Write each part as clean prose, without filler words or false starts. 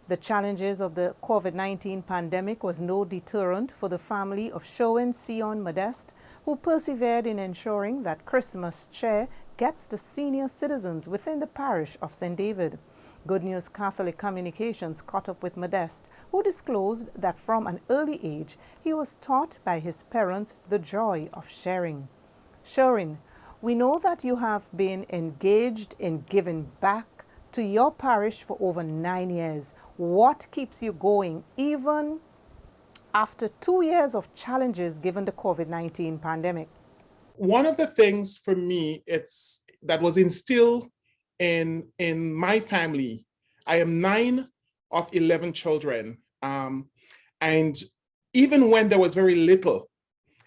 The challenges of the COVID-19 pandemic was no deterrent for the family of Sherwin Sion Modeste, who persevered in ensuring that Christmas cheer gets to senior citizens within the parish of St. David. Good News Catholic Communications caught up with Modeste, who disclosed that from an early age he was taught by his parents the joy of sharing. Sherwin, we know that you have been engaged in giving back to your parish for over 9 years. What keeps you going even after 2 years of challenges given the COVID-19 pandemic? One of the things for me that was instilled in my family. I am 9 of 11 children, and even when there was very little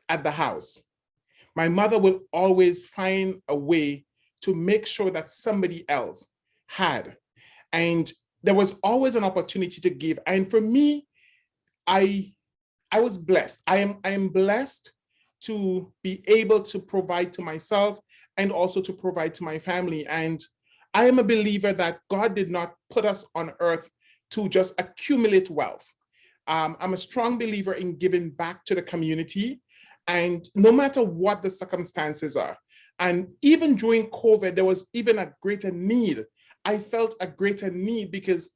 at the house, my mother would always find a way to make sure that somebody else had. And there was always an opportunity to give. And for me, I was blessed. I am blessed to be able to provide to myself and also to provide to my family. And I am a believer that God did not put us on earth to just accumulate wealth. I'm a strong believer in giving back to the community, and no matter what the circumstances are. And even during COVID, there was even a greater need. I felt a greater need because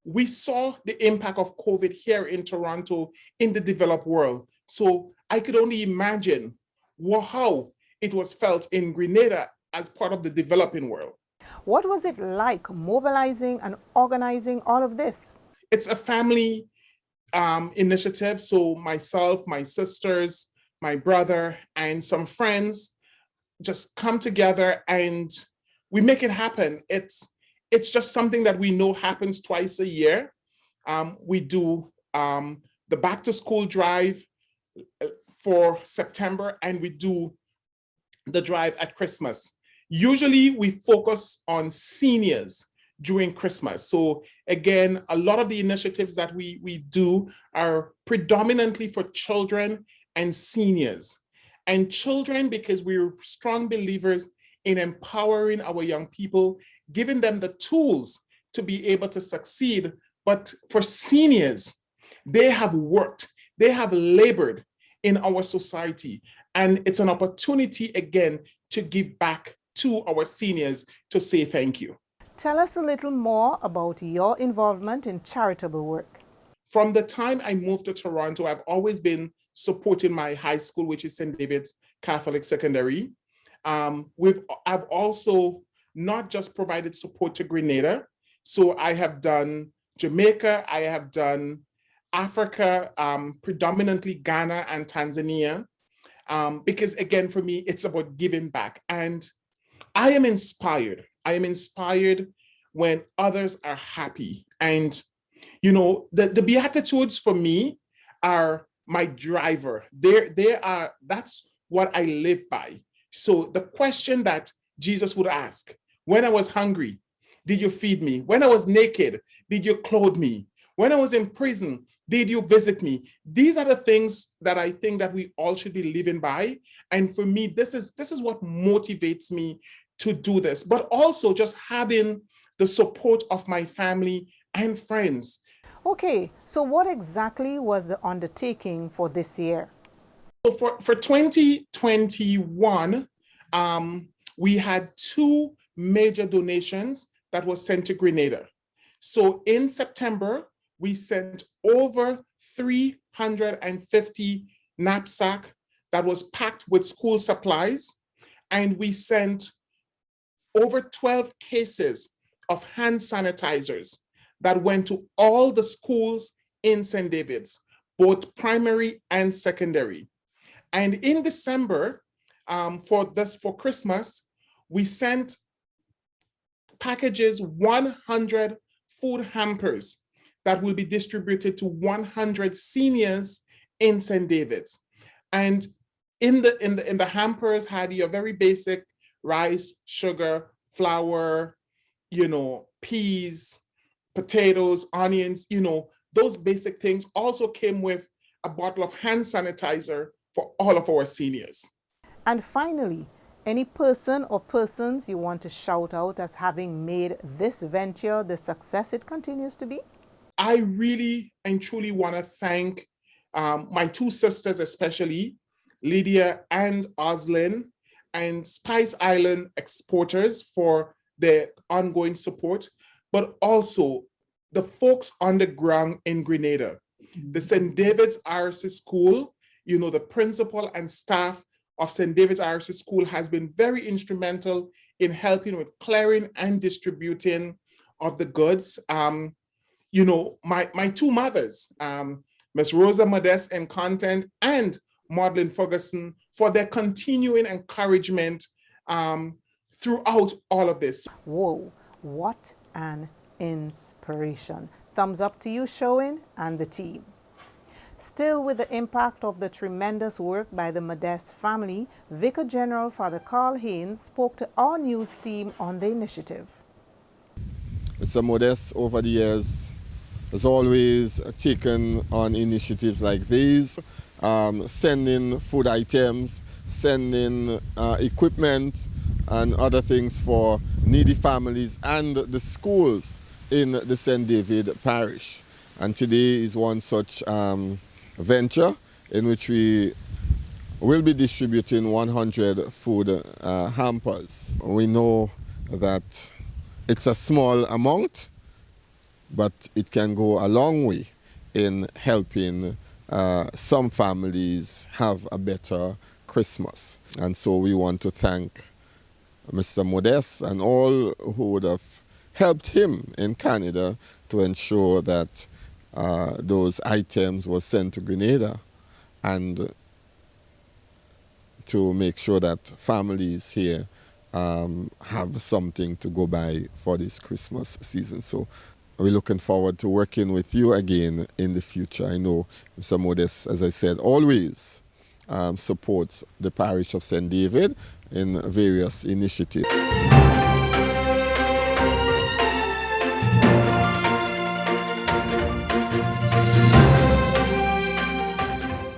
we saw the impact of COVID here in Toronto, in the developed world. So I could only imagine how it was felt in Grenada as part of the developing world. What was it like mobilizing and organizing all of this? It's a family initiative. So myself, my sisters, my brother, and some friends just come together and we make it happen. It's just something that we know happens twice a year. We do the back to school drive for September, and we do the drive at Christmas. Usually we focus on seniors during Christmas. So again, a lot of the initiatives that we do are predominantly for children and seniors. And children, because we're strong believers in empowering our young people, giving them the tools to be able to succeed. But for seniors, they have worked, they have labored in our society. And it's an opportunity, again, to give back to our seniors to say thank you. Tell us a little more about your involvement in charitable work. From the time I moved to Toronto, I've always been supporting my high school, which is St. David's Catholic Secondary. I've also not just provided support to Grenada. So I have done Jamaica, I have done Africa, predominantly Ghana and Tanzania. Because again, for me, it's about giving back. And I am inspired. I am inspired when others are happy. And, you know, the Beatitudes for me are my driver. That's what I live by. So the question that Jesus would ask, when I was hungry, did you feed me? When I was naked, did you clothe me? When I was in prison, did you visit me? These are the things that I think that we all should be living by. And for me, this is what motivates me to do this, but also just having the support of my family and friends. Okay, so what exactly was the undertaking for this year? So for 2021, we had 2 major donations that was sent to Grenada. So in September, we sent over 350 knapsack that was packed with school supplies, and we sent over 12 cases of hand sanitizers that went to all the schools in St. David's, both primary and secondary. And in December, for Christmas, we sent packages, 100 food hampers that will be distributed to 100 seniors in St. David's. And in the hampers had your very basic rice, sugar, flour, peas, potatoes, onions, those basic things. Also came with a bottle of hand sanitizer for all of our seniors. And finally, any person or persons you want to shout out as having made this venture the success it continues to be? I really and truly want to thank my two sisters, especially Lydia and Oslin, and Spice Island Exporters for their ongoing support, but also the folks on the ground in Grenada. The St. David's RC School, you know, the principal and staff of St. David's RC School has been very instrumental in helping with clearing and distributing of the goods. You know, my two mothers, Miss Rosa Modeste in content and Maudlin Ferguson, for their continuing encouragement throughout all of this. Whoa, what an inspiration. Thumbs up to you, Shoin, and the team. Still with the impact of the tremendous work by the Modeste family, Vicar General Father Carl Haynes spoke to our news team on the initiative. Mr. Modeste, over the years, has always taken on initiatives like these, sending food items, sending equipment and other things for needy families and the schools in the St. David parish. And today is one such venture in which we will be distributing 100 food hampers. We know that it's a small amount, but it can go a long way in helping some families have a better Christmas. And so we want to thank Mr. Modeste and all who would have helped him in Canada to ensure that those items were sent to Grenada and to make sure that families here have something to go by for this Christmas season. So we're looking forward to working with you again in the future. I know Mr. Modeste, as I said, always supports the parish of St. David in various initiatives.